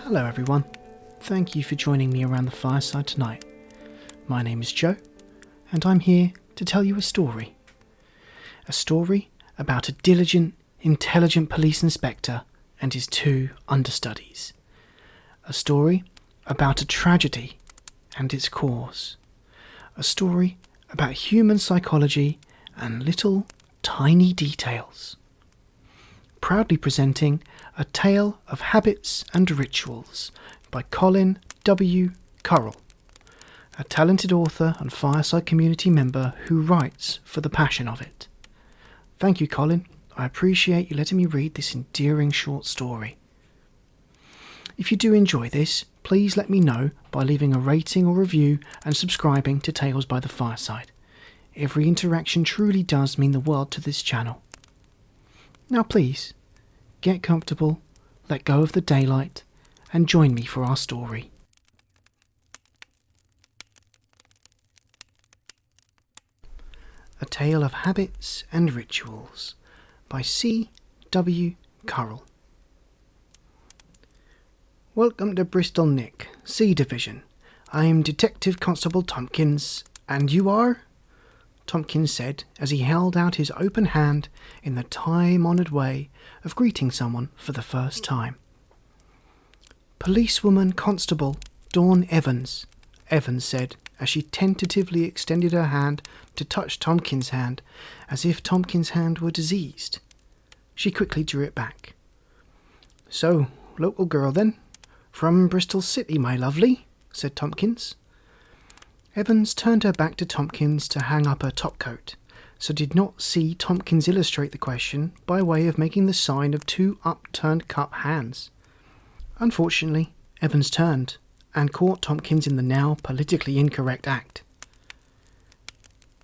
Hello everyone, thank you for joining me around the fireside tonight. My name is Joe, and I'm here to tell you a story. A story about a diligent, intelligent police inspector and his two understudies. A story about a tragedy and its cause. A story about human psychology and little, tiny details. Proudly presenting A Tale of Habits and Rituals by Colin W Currill, a talented author and Fireside Community member who writes for the passion of it. Thank you, Colin. I appreciate you letting me read this endearing short story. If you do enjoy this, please let me know by leaving a rating or review and subscribing to Tales by the Fireside. Every interaction truly does mean the world to this channel. Now please, get comfortable, let go of the daylight, and join me for our story. A Tale of Habits and Rituals by C. W. Currill. Welcome to Bristol Nick, C Division. I am Detective Constable Tompkins, and you are? Tompkins said as he held out his open hand in the time-honoured way of greeting someone for the first time. Policewoman Constable Dawn Evans, Evans said as she tentatively extended her hand to touch Tompkins' hand as if Tompkins' hand were diseased. She quickly drew it back. So, local girl then? From Bristol City, my lovely, said Tompkins. Evans turned her back to Tompkins to hang up her topcoat, so did not see Tompkins illustrate the question by way of making the sign of two upturned cup hands. Unfortunately, Evans turned and caught Tompkins in the now politically incorrect act.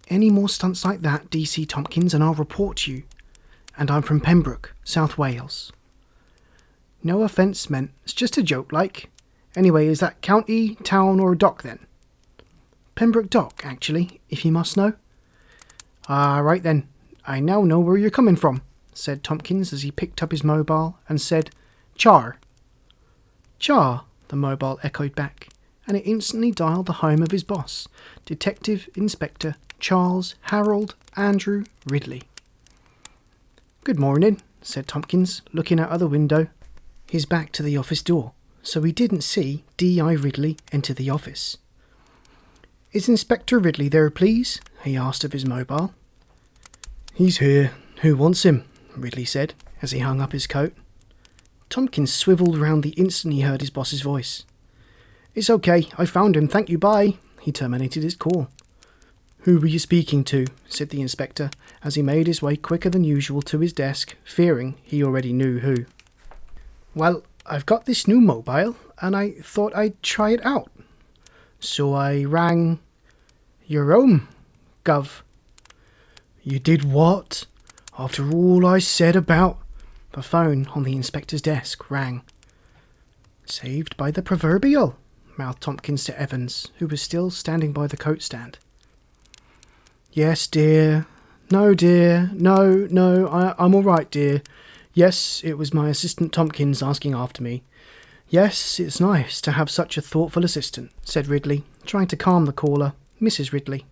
Any more stunts like that, DC Tompkins, and I'll report you. And I'm from Pembroke, South Wales. No offence meant, it's just a joke like. Anyway, is that county, town or dock then? Pembroke Dock, actually, if you must know. Ah, right then. I now know where you're coming from, said Tompkins as he picked up his mobile and said, Char. Char, the mobile echoed back, and it instantly dialed the home of his boss, Detective Inspector Charles Harold Andrew Ridley. Good morning, said Tompkins, looking out of the window, his back to the office door, so he didn't see D.I. Ridley enter the office. Is Inspector Ridley there, please? He asked of his mobile. He's here. Who wants him? Ridley said, as he hung up his coat. Tompkins swivelled round the instant he heard his boss's voice. It's okay, I found him, thank you, bye. He terminated his call. Who were you speaking to? Said the inspector, as he made his way quicker than usual to his desk, fearing he already knew who. Well, I've got this new mobile, and I thought I'd try it out. So I rang your own, Gov. You did what? After all I said about... The phone on the inspector's desk rang. Saved by the proverbial, mouthed Tompkins to Evans, who was still standing by the coat stand. Yes, dear. No, dear. No, I'm all right, dear. Yes, it was my assistant Tompkins asking after me. Yes, it's nice to have such a thoughtful assistant, said Ridley, trying to calm the caller, Mrs. Ridley.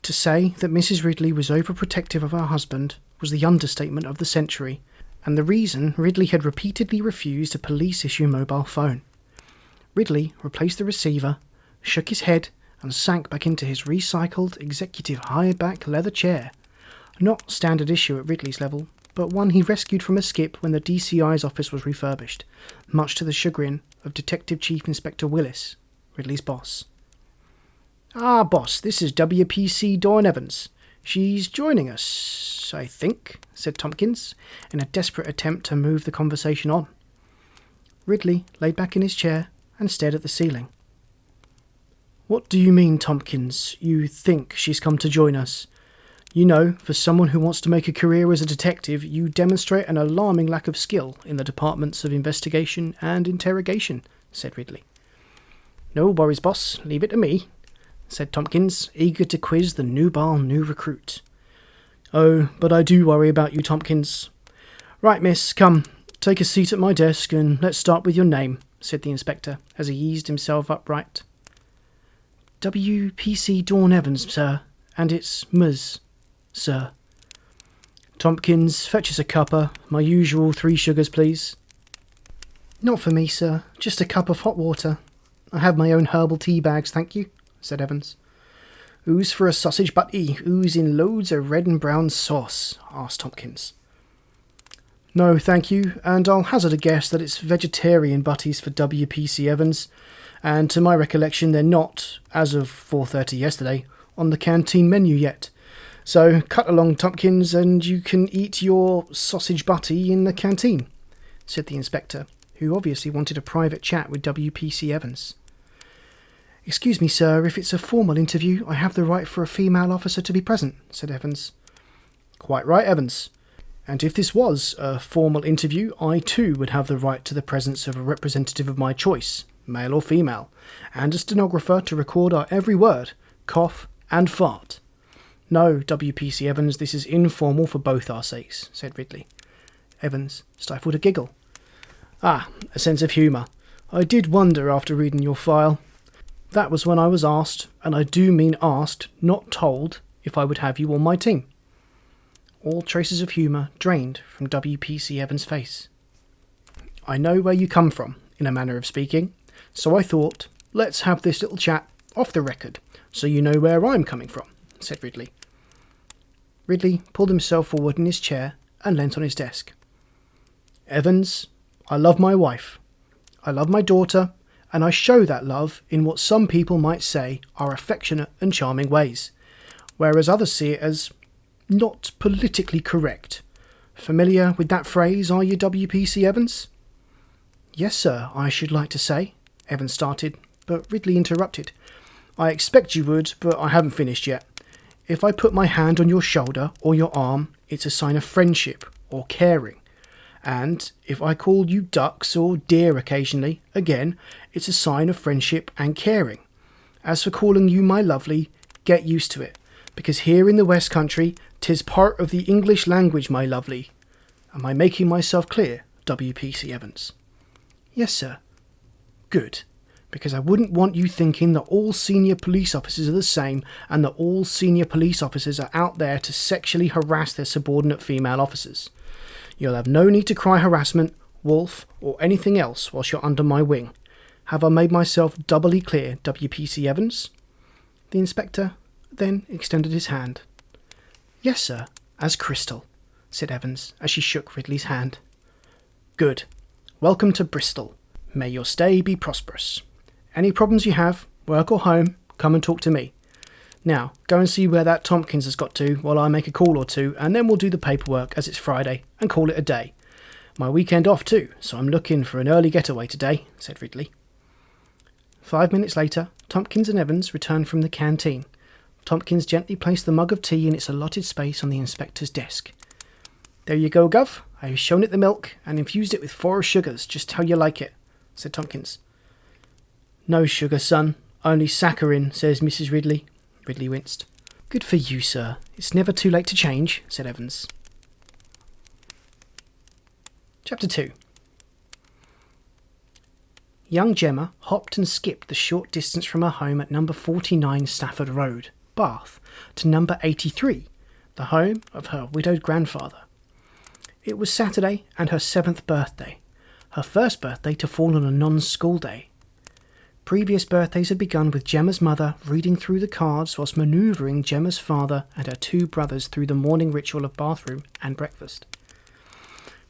To say that Mrs. Ridley was overprotective of her husband was the understatement of the century, and the reason Ridley had repeatedly refused a police-issue mobile phone. Ridley replaced the receiver, shook his head, and sank back into his recycled executive high-back leather chair. Not standard issue at Ridley's level, but one he rescued from a skip when the DCI's office was refurbished, much to the chagrin of Detective Chief Inspector Willis, Ridley's boss. Ah, boss, this is WPC Dawn Evans. She's joining us, I think, said Tompkins, in a desperate attempt to move the conversation on. Ridley lay back in his chair and stared at the ceiling. What do you mean, Tompkins? You think she's come to join us? You know, for someone who wants to make a career as a detective, you demonstrate an alarming lack of skill in the departments of investigation and interrogation, said Ridley. No worries, boss. Leave it to me, said Tompkins, eager to quiz the nubile new recruit. Oh, but I do worry about you, Tompkins. Right, miss, come, Take a seat at my desk and let's start with your name, said the inspector as he eased himself upright. WPC Dawn Evans, sir, and it's Ms., sir. Tompkins, fetch us a cuppa. My usual 3 sugars, please. Not for me, sir. Just a cup of hot water. I have my own herbal tea bags, thank you, said Evans. Who's for a sausage butty? Who's in loads of red and brown sauce? Asked Tompkins. No, thank you, and I'll hazard a guess that it's vegetarian butties for WPC Evans, and to my recollection they're not, as of 4:30 yesterday, on the canteen menu yet. So cut along, Tompkins, and you can eat your sausage butty in the canteen, said the inspector, who obviously wanted a private chat with WPC Evans. Excuse me, sir, if it's a formal interview, I have the right for a female officer to be present, said Evans. Quite right, Evans. And if this was a formal interview, I too would have the right to the presence of a representative of my choice, male or female, and a stenographer to record our every word, cough and fart. No, WPC Evans, this is informal for both our sakes, said Ridley. Evans stifled a giggle. Ah, a sense of humour. I did wonder after reading your file. That was when I was asked, and I do mean asked, not told, if I would have you on my team. All traces of humour drained from WPC Evans' face. I know where you come from, in a manner of speaking, so I thought, let's have this little chat off the record, so you know where I'm coming from, said Ridley. Ridley pulled himself forward in his chair and leant on his desk. Evans, I love my wife. I love my daughter, and I show that love in what some people might say are affectionate and charming ways, whereas others see it as not politically correct. Familiar with that phrase, are you, WPC Evans? Yes, sir, I should like to say, Evans started, but Ridley interrupted. I expect you would, but I haven't finished yet. If I put my hand on your shoulder or your arm, it's a sign of friendship or caring. And if I call you ducks or dear occasionally, again, it's a sign of friendship and caring. As for calling you my lovely, get used to it, because here in the West Country, 'tis part of the English language, my lovely. Am I making myself clear, WPC Evans? Yes, sir. Good, because I wouldn't want you thinking that all senior police officers are the same and that all senior police officers are out there to sexually harass their subordinate female officers. You'll have no need to cry harassment, wolf, or anything else whilst you're under my wing. Have I made myself doubly clear, WPC Evans? The inspector then extended his hand. Yes, sir, as crystal, said Evans as she shook Ridley's hand. Good. Welcome to Bristol. May your stay be prosperous. Any problems you have, work or home, come and talk to me. Now, go and see where that Tompkins has got to while I make a call or two, and then we'll do the paperwork as it's Friday and call it a day. My weekend off too, so I'm looking for an early getaway today, said Ridley. 5 minutes later, Tompkins and Evans returned from the canteen. Tompkins gently placed the mug of tea in its allotted space on the inspector's desk. There you go, Gov. I've shown it the milk and infused it with 4 sugars, just how you like it, said Tompkins. No sugar, son, only saccharin, says Mrs. Ridley. Ridley winced. Good for you, sir. It's never too late to change, said Evans. Chapter 2. Young Gemma hopped and skipped the short distance from her home at number 49 Stafford Road, Bath, to number 83, the home of her widowed grandfather. It was Saturday and her 7th birthday, her first birthday to fall on a non-school day. Previous birthdays had begun with Gemma's mother reading through the cards whilst manoeuvring Gemma's father and her 2 brothers through the morning ritual of bathroom and breakfast.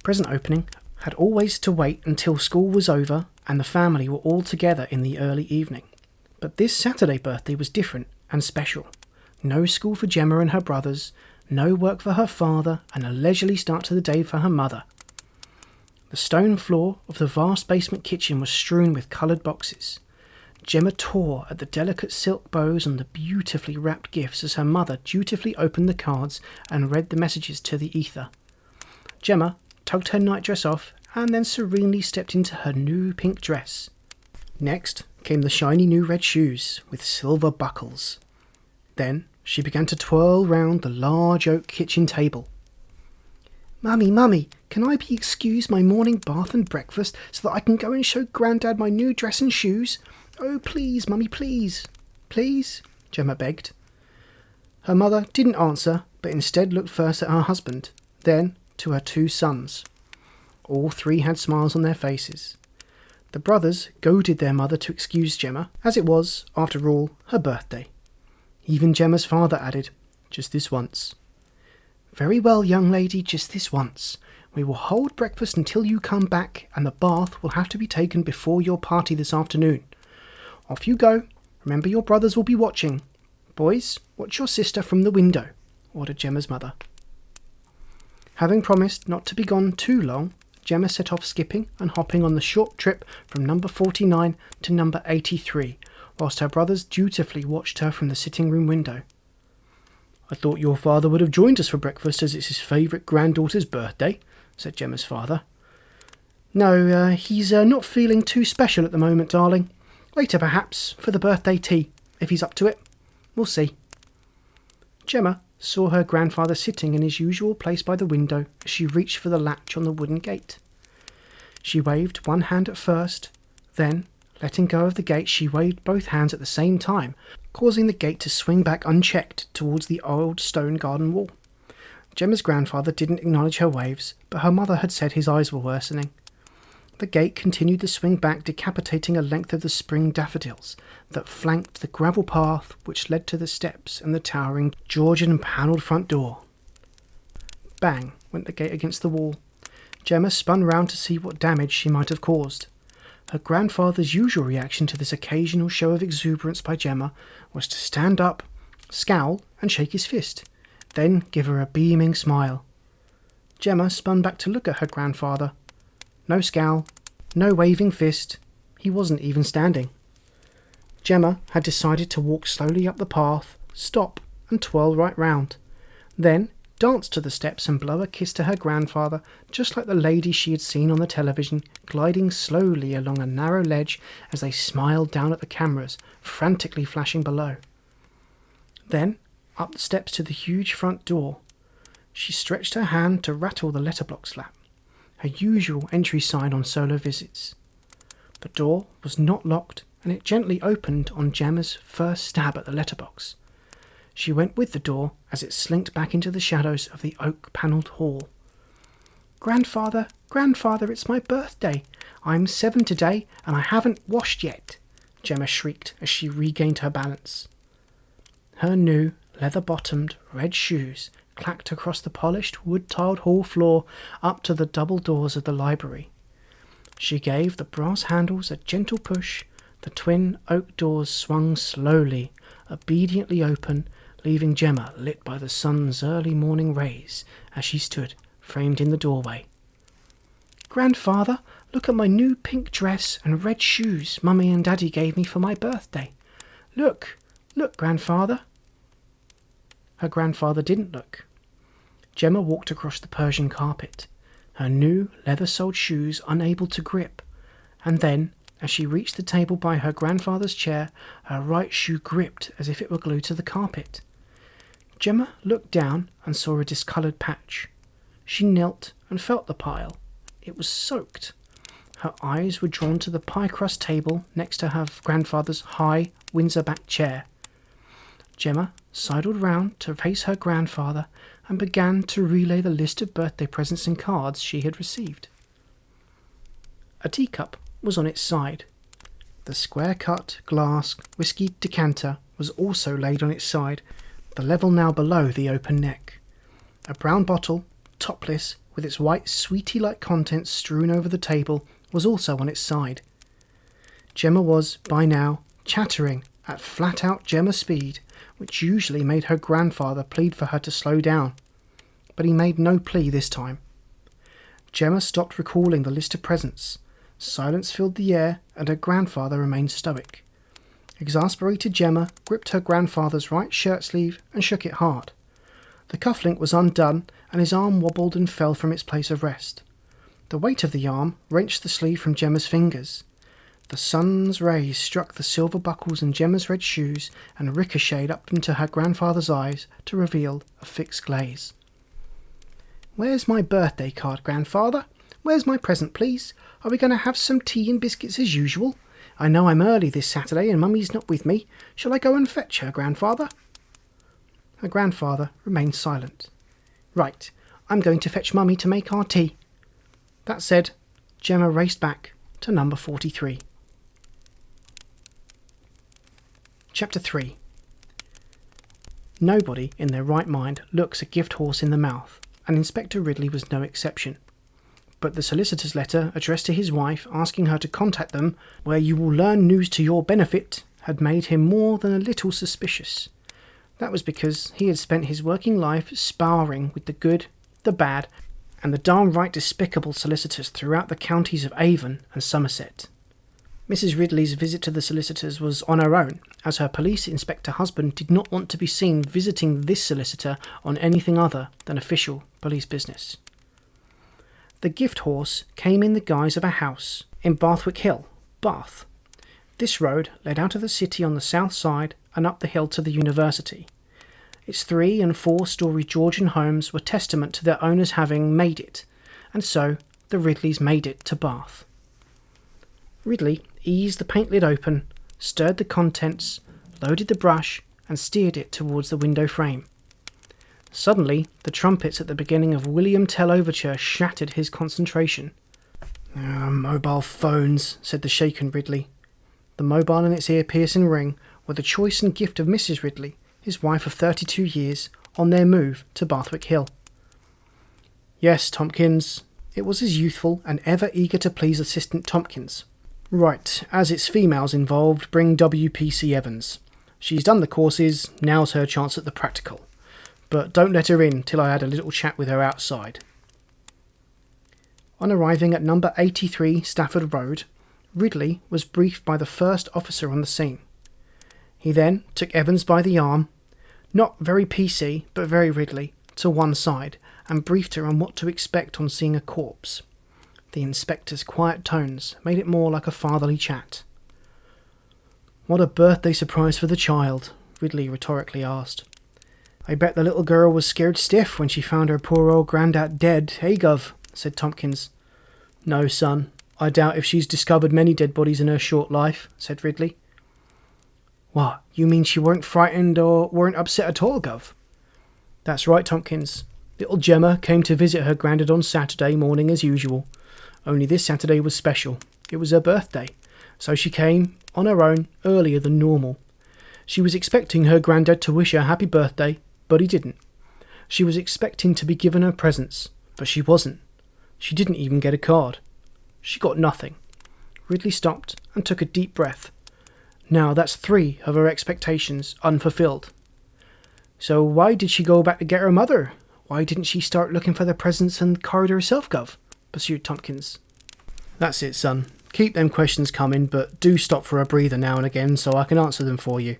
Present opening had always to wait until school was over and the family were all together in the early evening. But this Saturday birthday was different and special. No school for Gemma and her brothers, no work for her father, and a leisurely start to the day for her mother. The stone floor of the vast basement kitchen was strewn with coloured boxes. Gemma tore at the delicate silk bows on the beautifully wrapped gifts as her mother dutifully opened the cards and read the messages to the ether. Gemma tugged her nightdress off and then serenely stepped into her new pink dress. Next came the shiny new red shoes with silver buckles. Then she began to twirl round the large oak kitchen table. Mummy, can I be excused my morning bath and breakfast so that I can go and show Grandad my new dress and shoes? Oh, please, Mummy, please. Please, Gemma begged. Her mother didn't answer, but instead looked first at her husband, then to her 2 sons. All 3 had smiles on their faces. The brothers goaded their mother to excuse Gemma, as it was, after all, her birthday. Even Gemma's father added, "Just this once." "Very well, young lady, just this once. We will hold breakfast until you come back, and the bath will have to be taken before your party this afternoon. Off you go. Remember your brothers will be watching. Boys, watch your sister from the window," ordered Gemma's mother. Having promised not to be gone too long, Gemma set off skipping and hopping on the short trip from number 49 to number 83, whilst her brothers dutifully watched her from the sitting room window. "I thought your father would have joined us for breakfast as it's his favourite granddaughter's birthday," said Gemma's father. "No, he's not feeling too special at the moment, darling. Later, perhaps, for the birthday tea, if he's up to it. We'll see." Gemma saw her grandfather sitting in his usual place by the window as she reached for the latch on the wooden gate. She waved one hand at first, then, letting go of the gate, she waved both hands at the same time, causing the gate to swing back unchecked towards the old stone garden wall. Gemma's grandfather didn't acknowledge her waves, but her mother had said his eyes were worsening. The gate continued to swing back, decapitating a length of the spring daffodils that flanked the gravel path which led to the steps and the towering Georgian panelled front door. Bang went the gate against the wall. Gemma spun round to see what damage she might have caused. Her grandfather's usual reaction to this occasional show of exuberance by Gemma was to stand up, scowl and shake his fist, then give her a beaming smile. Gemma spun back to look at her grandfather. No scowl, no waving fist. He wasn't even standing. Gemma had decided to walk slowly up the path, stop and twirl right round. Then dance to the steps and blow a kiss to her grandfather, just like the lady she had seen on the television, gliding slowly along a narrow ledge as they smiled down at the cameras, frantically flashing below. Then up the steps to the huge front door. She stretched her hand to rattle the letterbox flap, her usual entry sign on solo visits. The door was not locked, and it gently opened on Gemma's first stab at the letterbox. She went with the door as it slinked back into the shadows of the oak-panelled hall. Grandfather, it's my birthday. I'm 7 today, and I haven't washed yet," Gemma shrieked as she regained her balance. Her new, leather-bottomed, red shoes clacked across the polished, wood-tiled hall floor up to the double doors of the library. She gave the brass handles a gentle push. The twin oak doors swung slowly, obediently open, leaving Gemma lit by the sun's early morning rays as she stood framed in the doorway. Grandfather, look at my new pink dress and red shoes Mummy and Daddy gave me for my birthday. Look, Grandfather. Her grandfather didn't look. Gemma walked across the Persian carpet, her new leather-soled shoes unable to grip, and then, as she reached the table by her grandfather's chair, her right shoe gripped as if it were glued to the carpet. Gemma looked down and saw a discoloured patch. She knelt and felt the pile. It was soaked. Her eyes were drawn to the pie crust table next to her grandfather's high, Windsor-backed chair. Gemma sidled round to face her grandfather and began to relay the list of birthday presents and cards she had received. A teacup was on its side. The square-cut glass whisky decanter was also laid on its side, the level now below the open neck. A brown bottle, topless, with its white sweetie-like contents strewn over the table, was also on its side. Gemma was, by now, chattering at flat-out Gemma speed, which usually made her grandfather plead for her to slow down. But he made no plea this time. Gemma stopped recalling the list of presents. Silence filled the air, and her grandfather remained stoic. Exasperated Gemma gripped her grandfather's right shirt sleeve and shook it hard. The cufflink was undone, and his arm wobbled and fell from its place of rest. The weight of the arm wrenched the sleeve from Gemma's fingers. The sun's rays struck the silver buckles in Gemma's red shoes and ricocheted up into her grandfather's eyes to reveal a fixed glaze. Where's my birthday card, Grandfather? Where's my present, please? Are we going to have some tea and biscuits as usual? I know I'm early this Saturday and Mummy's not with me. Shall I go and fetch her, Grandfather? Her grandfather remained silent. Right, I'm going to fetch Mummy to make our tea. That said, Gemma raced back to number 43. Chapter 3. Nobody in their right mind looks a gift horse in the mouth, and Inspector Ridley was no exception. But the solicitor's letter addressed to his wife asking her to contact them, where you will learn news to your benefit, had made him more than a little suspicious. That was because he had spent his working life sparring with the good, the bad, and the downright despicable solicitors throughout the counties of Avon and Somerset. Mrs. Ridley's visit to the solicitors was on her own, as her police inspector husband did not want to be seen visiting this solicitor on anything other than official police business. The gift horse came in the guise of a house in Bathwick Hill, Bath. This road led out of the city on the south side and up the hill to the university. Its 3- and 4-storey Georgian homes were testament to their owners having made it, and so the Ridleys made it to Bath. Ridley eased the paint lid open, stirred the contents, loaded the brush, and steered it towards the window frame. Suddenly, the trumpets at the beginning of William Tell Overture shattered his concentration. Mobile phones, said the shaken Ridley. The mobile and its ear-piercing ring were the choice and gift of Mrs. Ridley, his wife of 32 years, on their move to Bathwick Hill. Yes, Tompkins. It was his youthful and ever eager to please assistant Tompkins. Right, as it's females involved, bring WPC Evans. She's done the courses, now's her chance at the practical. But don't let her in till I had a little chat with her outside. On arriving at number 83 Stafford Road, Ridley was briefed by the first officer on the scene. He then took Evans by the arm, not very PC, but very Ridley, to one side, and briefed her on what to expect on seeing a corpse. The inspector's quiet tones made it more like a fatherly chat. What a birthday surprise for the child, Ridley rhetorically asked. I bet the little girl was scared stiff when she found her poor old grandad dead, eh, Gov? Said Tompkins. No, son, I doubt if she's discovered many dead bodies in her short life, said Ridley. What, you mean she weren't frightened or weren't upset at all, Gov? That's right, Tompkins. Little Gemma came to visit her grandad on Saturday morning as usual. Only this Saturday was special. It was her birthday, so she came, on her own, earlier than normal. She was expecting her grandad to wish her happy birthday, but he didn't. She was expecting to be given her presents, but she wasn't. She didn't even get a card. She got nothing. Ridley stopped and took a deep breath. Now that's 3 of her expectations unfulfilled. So why did she go back to get her mother? Why didn't she start looking for the presents and card herself, Gov? Pursued Tompkins. That's it, son. Keep them questions coming, but do stop for a breather now and again so I can answer them for you.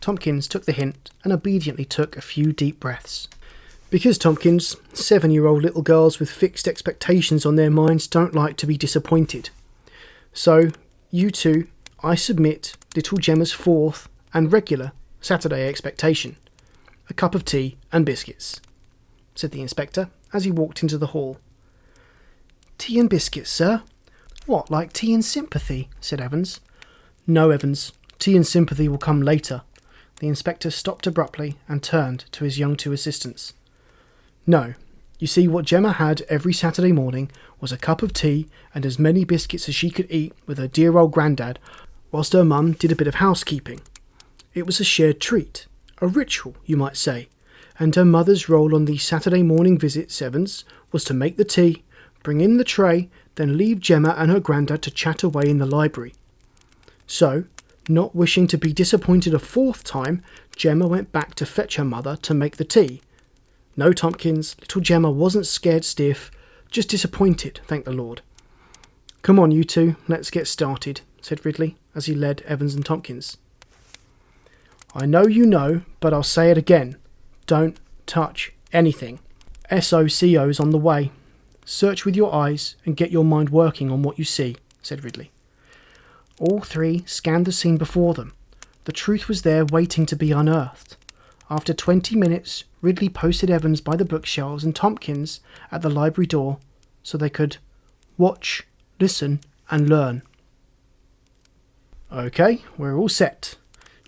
Tompkins took the hint and obediently took a few deep breaths. Because, Tompkins, 7-year-old little girls with fixed expectations on their minds don't like to be disappointed. So, you two, I submit little Gemma's 4th and regular Saturday expectation. A cup of tea and biscuits, said the inspector as he walked into the hall. Tea and biscuits, sir? What, like tea and sympathy? Said Evans. No, Evans. Tea and sympathy will come later. The inspector stopped abruptly and turned to his young 2 assistants. No. You see, what Gemma had every Saturday morning was a cup of tea and as many biscuits as she could eat with her dear old grandad, whilst her mum did a bit of housekeeping. It was a shared treat, a ritual, you might say, and her mother's role on these Saturday morning visits, Evans, was to make the tea, bring in the tray, then leave Gemma and her grandad to chat away in the library. So, not wishing to be disappointed a 4th time, Gemma went back to fetch her mother to make the tea. No, Tompkins, little Gemma wasn't scared stiff, just disappointed, thank the Lord. Come on, you two, let's get started, said Ridley, as he led Evans and Tompkins. I know you know, but I'll say it again. Don't touch anything. SOCO's on the way. Search with your eyes and get your mind working on what you see, said Ridley. All 3 scanned the scene before them. The truth was there waiting to be unearthed. After 20 minutes, Ridley posted Evans by the bookshelves and Tompkins at the library door so they could watch, listen, and learn. Okay, we're all set.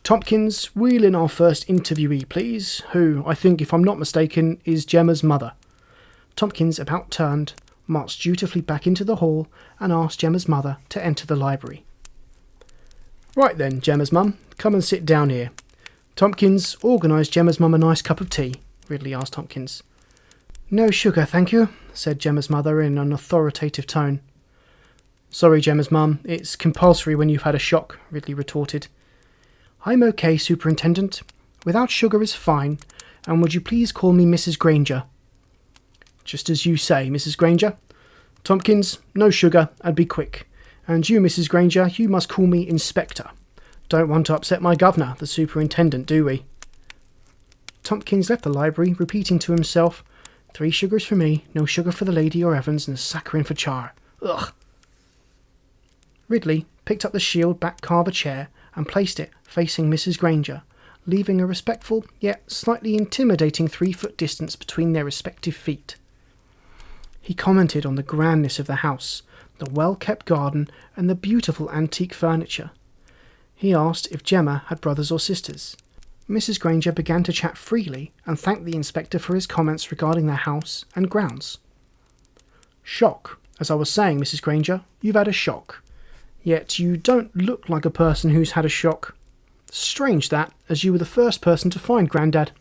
Tompkins, wheel in our first interviewee, please, who, I think, if I'm not mistaken, is Gemma's mother. Tompkins, about turned, marched dutifully back into the hall and asked Gemma's mother to enter the library. Right then, Gemma's mum, come and sit down here. Tompkins, organise Gemma's mum a nice cup of tea, Ridley asked Tompkins. No sugar, thank you, said Gemma's mother in an authoritative tone. Sorry, Gemma's mum, it's compulsory when you've had a shock, Ridley retorted. I'm okay, Superintendent. Without sugar is fine, and would you please call me Mrs. Granger? Just as you say, Mrs. Granger. Tompkins, no sugar, and be quick. And you, Mrs. Granger, you must call me Inspector. Don't want to upset my governor, the superintendent, do we? Tompkins left the library, repeating to himself, 3 sugars for me, no sugar for the lady or Evans, and saccharin for Char. Ugh! Ridley picked up the shield back carver chair and placed it facing Mrs. Granger, leaving a respectful yet slightly intimidating 3-foot distance between their respective feet. He commented on the grandness of the house, the well-kept garden, and the beautiful antique furniture. He asked if Gemma had brothers or sisters. Mrs. Granger began to chat freely and thanked the inspector for his comments regarding their house and grounds. Shock. As I was saying, Mrs. Granger, you've had a shock. Yet you don't look like a person who's had a shock. Strange that, as you were the first person to find Grandad.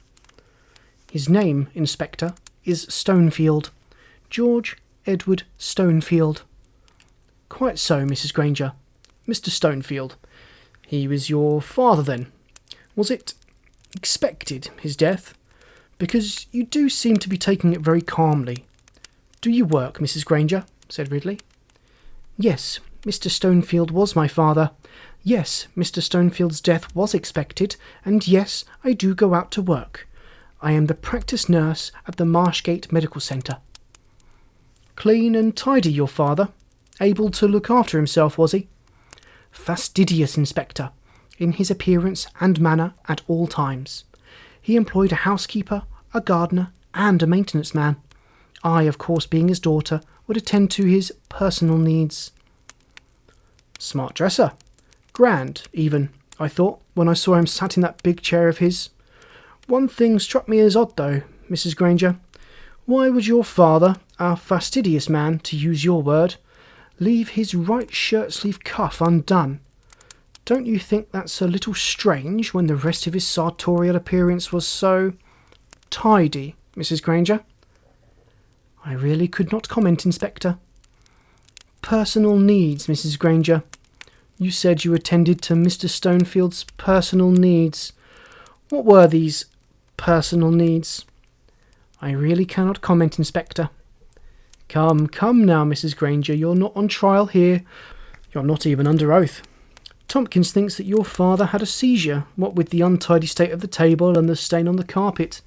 His name, Inspector, is Stonefield. George Edward Stonefield. Quite so, Mrs. Granger. Mr. Stonefield. He was your father, then? Was it expected, his death? Because you do seem to be taking it very calmly. Do you work, Mrs. Granger? Said Ridley. Yes, Mr. Stonefield was my father. Yes, Mr. Stonefield's death was expected, and yes, I do go out to work. I am the practice nurse at the Marshgate Medical Centre. Clean and tidy, your father. Able to look after himself, was he? Fastidious, Inspector, in his appearance and manner at all times. He employed a housekeeper, a gardener, and a maintenance man. I, of course, being his daughter, would attend to his personal needs. Smart dresser. Grand, even, I thought, when I saw him sat in that big chair of his. One thing struck me as odd, though, Mrs. Granger. Why would your father, a fastidious man, to use your word, leave his right shirt-sleeve cuff undone? Don't you think that's a little strange when the rest of his sartorial appearance was so tidy, Mrs. Granger? I really could not comment, Inspector. Personal needs, Mrs. Granger. You said you attended to Mr. Stonefield's personal needs. What were these personal needs? I really cannot comment, Inspector. Come now, Mrs. Granger, you're not on trial here. You're not even under oath. Tompkins thinks that your father had a seizure, what with the untidy state of the table and the stain on the carpet.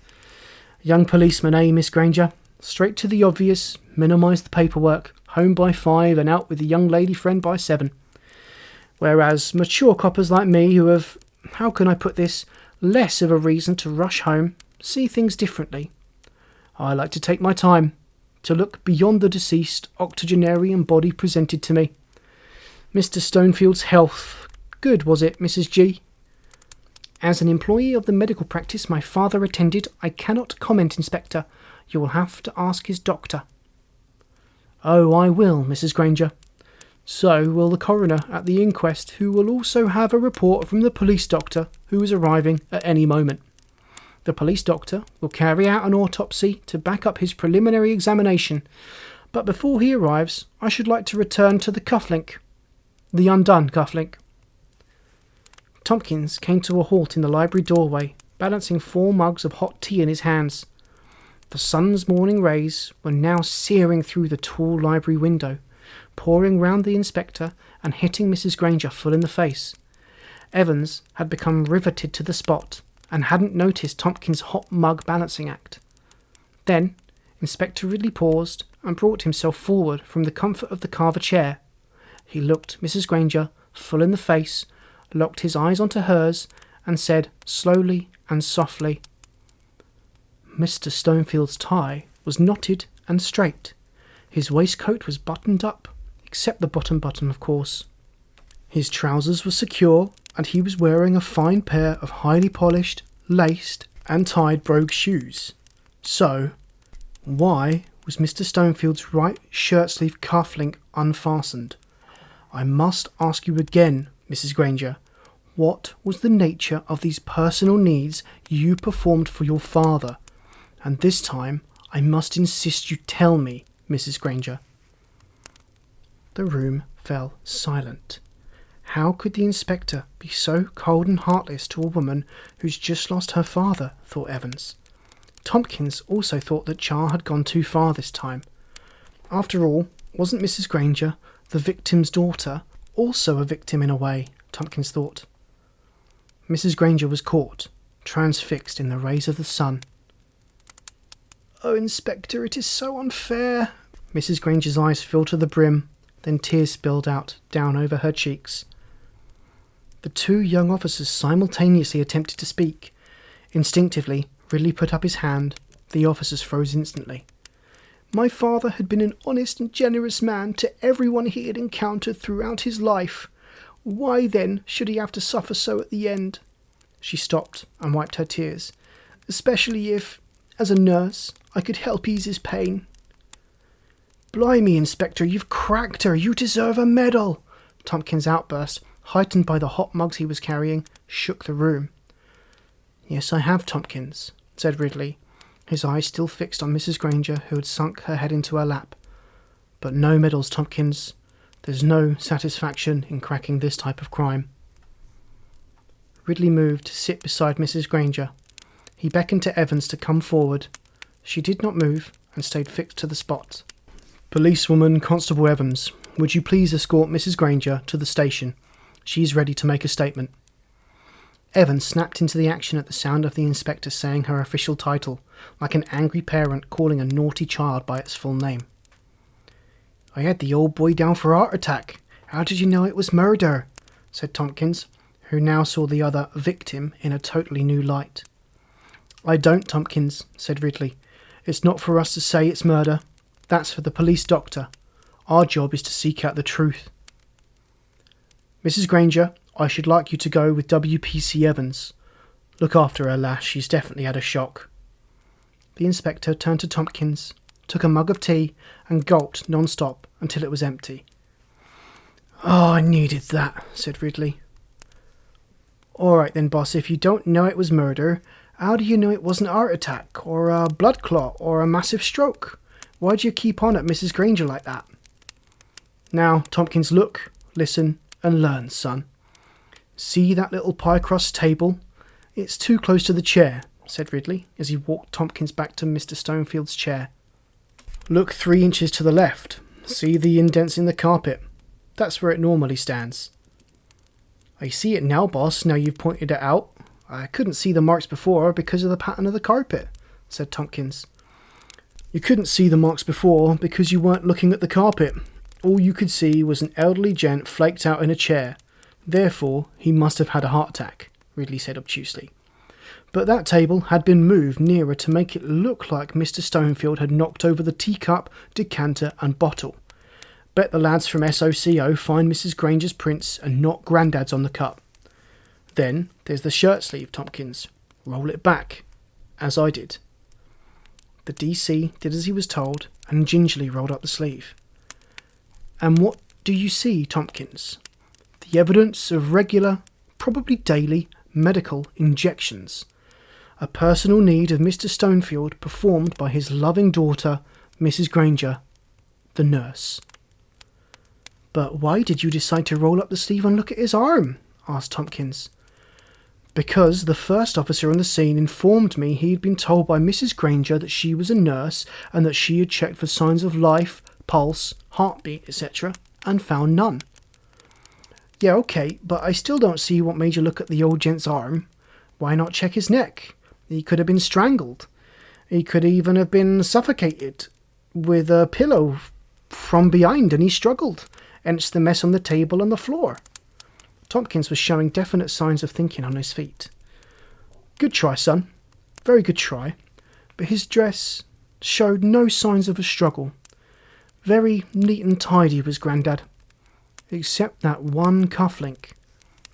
Young policeman, eh, Miss Granger? Straight to the obvious, minimise the paperwork, home by 5 and out with the young lady friend by 7. Whereas mature coppers like me who have, how can I put this, less of a reason to rush home, see things differently. I like to take my time, to look beyond the deceased octogenarian body presented to me. Mr. Stonefield's health, good was it, Mrs. G? As an employee of the medical practice my father attended, I cannot comment, Inspector. You will have to ask his doctor. Oh, I will, Mrs. Granger. So will the coroner at the inquest, who will also have a report from the police doctor who is arriving at any moment. The police doctor will carry out an autopsy to back up his preliminary examination, but before he arrives, I should like to return to the cufflink. The undone cufflink. Tompkins came to a halt in the library doorway, balancing 4 mugs of hot tea in his hands. The sun's morning rays were now searing through the tall library window, pouring round the inspector and hitting Mrs. Granger full in the face. Evans had become riveted to the spot and hadn't noticed Tompkins' hot mug balancing act. Then Inspector Ridley paused and brought himself forward from the comfort of the carver chair. He looked Mrs. Granger full in the face, locked his eyes onto hers, and said slowly and softly, Mr. Stonefield's tie was knotted and straight. His waistcoat was buttoned up, except the bottom button, of course. His trousers were secure, and he was wearing a fine pair of highly polished, laced, and tied brogue shoes. So, why was Mr. Stonefield's right shirt sleeve cufflink unfastened? I must ask you again, Mrs. Granger, what was the nature of these personal needs you performed for your father? And this time, I must insist you tell me, Mrs. Granger. The room fell silent. How could the inspector be so cold and heartless to a woman who's just lost her father, thought Evans. Tompkins also thought that Char had gone too far this time. After all, wasn't Mrs. Granger, the victim's daughter, also a victim in a way, Tompkins thought. Mrs. Granger was caught, transfixed in the rays of the sun. "Oh, Inspector, it is so unfair." Mrs. Granger's eyes filled to the brim, then tears spilled out, down over her cheeks. The two young officers simultaneously attempted to speak. Instinctively, Ridley put up his hand. The officers froze instantly. "My father had been an honest and generous man to everyone he had encountered throughout his life. Why, then, should he have to suffer so at the end?" She stopped and wiped her tears. "Especially if, as a nurse, I could help ease his pain." "Blimey, Inspector, you've cracked her. You deserve a medal." Tompkins' outburst, heightened by the hot mugs he was carrying, shook the room. "Yes, I have, Tompkins," said Ridley, his eyes still fixed on Mrs. Granger, who had sunk her head into her lap. "But no medals, Tompkins. There's no satisfaction in cracking this type of crime." Ridley moved to sit beside Mrs. Granger. He beckoned to Evans to come forward. She did not move and stayed fixed to the spot. "Policewoman Constable Evans, would you please escort Mrs. Granger to the station? She's ready to make a statement." Evans snapped into the action at the sound of the inspector saying her official title, like an angry parent calling a naughty child by its full name. "I had the old boy down for heart attack. How did you know it was murder?" said Tompkins, who now saw the other victim in a totally new light. "I don't, Tompkins," said Ridley. "It's not for us to say it's murder. That's for the police doctor. Our job is to seek out the truth. Mrs. Granger, I should like you to go with WPC Evans. Look after her, lass. She's definitely had a shock." The inspector turned to Tompkins, took a mug of tea, and gulped non-stop until it was empty. "Oh, I needed that," said Ridley. "All right then, boss, if you don't know it was murder, how do you know it wasn't a heart attack, or a blood clot, or a massive stroke? Why do you keep on at Mrs. Granger like that?" "Now, Tompkins, look, listen, and learn, son. See that little pie-crust table? It's too close to the chair," said Ridley, as he walked Tompkins back to Mr. Stonefield's chair. "Look 3 inches to the left. See the indents in the carpet? That's where it normally stands." "I see it now, boss, now you've pointed it out. I couldn't see the marks before because of the pattern of the carpet," said Tompkins. "You couldn't see the marks before because you weren't looking at the carpet. All you could see was an elderly gent flaked out in a chair. Therefore, he must have had a heart attack," Ridley said obtusely. "But that table had been moved nearer to make it look like Mr. Stonefield had knocked over the teacup, decanter and bottle. Bet the lads from SOCO find Mrs. Granger's prints and not Grandad's on the cup. Then there's the shirt sleeve, Tompkins. Roll it back, as I did." The DC did as he was told and gingerly rolled up the sleeve. "And what do you see, Tompkins?" "The evidence of regular, probably daily, medical injections. A personal need of Mr. Stonefield performed by his loving daughter, Mrs. Granger, the nurse." "But why did you decide to roll up the sleeve and look at his arm?" asked Tompkins. "Because the first officer on the scene informed me he had been told by Mrs. Granger that she was a nurse and that she had checked for signs of life, pulse, heartbeat, etc., and found none." "Yeah, okay, but I still don't see what made you look at the old gent's arm. Why not check his neck? He could have been strangled. He could even have been suffocated with a pillow from behind and he struggled, hence the mess on the table and the floor." Tompkins was showing definite signs of thinking on his feet. "Good try, son. Very good try. but his dress showed no signs of a struggle. Very neat and tidy was Grandad, except that one cufflink,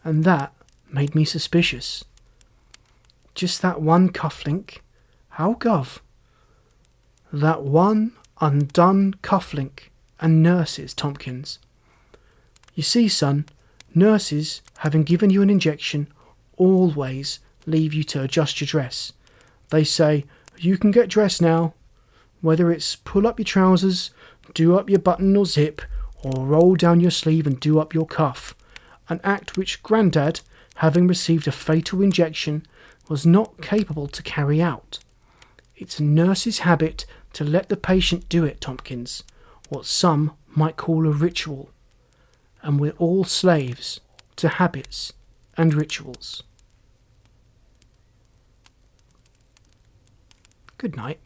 and that made me suspicious. Just that one cufflink? How gov? That one undone cufflink, and nurses, Tompkins. You see, son, nurses, having given you an injection, always leave you to adjust your dress. They say, you can get dressed now. Whether it's pull up your trousers, do up your button or zip, or roll down your sleeve and do up your cuff, an act which Grandad, having received a fatal injection, was not capable to carry out. It's a nurse's habit to let the patient do it, Tompkins, what some might call a ritual. And we're all slaves to habits and rituals. Good night.